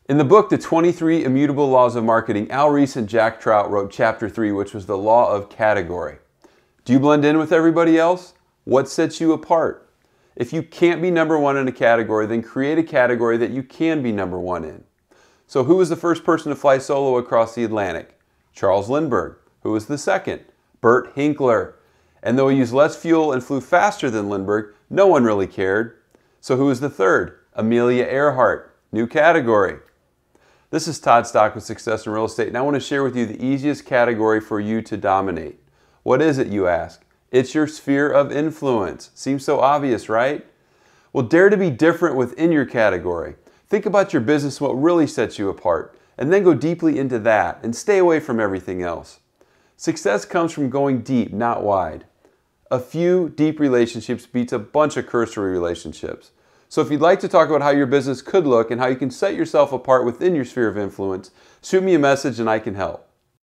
In the book, The 23 Immutable Laws of Marketing, Al Reis and Jack Trout wrote Chapter 3, which was the law of category. Do you blend in with everybody else? What sets you apart? If you can't be number one in a category, then create a category that you can be number one in. So who was the first person to fly solo across the Atlantic? Charles Lindbergh. Who was the second? Bert Hinkler. And though he used less fuel and flew faster than Lindbergh, no one really cared. So who was the third? Amelia Earhart. New category. This is Todd Stock with Success in Real Estate, and I want to share with you the easiest category for you to dominate. What is it, you ask? It's your sphere of influence. Seems so obvious, right? Well, dare to be different within your category. Think about your business and what really sets you apart, and then go deeply into that and stay away from everything else. Success comes from going deep, not wide. A few deep relationships beats a bunch of cursory relationships. So if you'd like to talk about how your business could look and how you can set yourself apart within your sphere of influence, shoot me a message and I can help.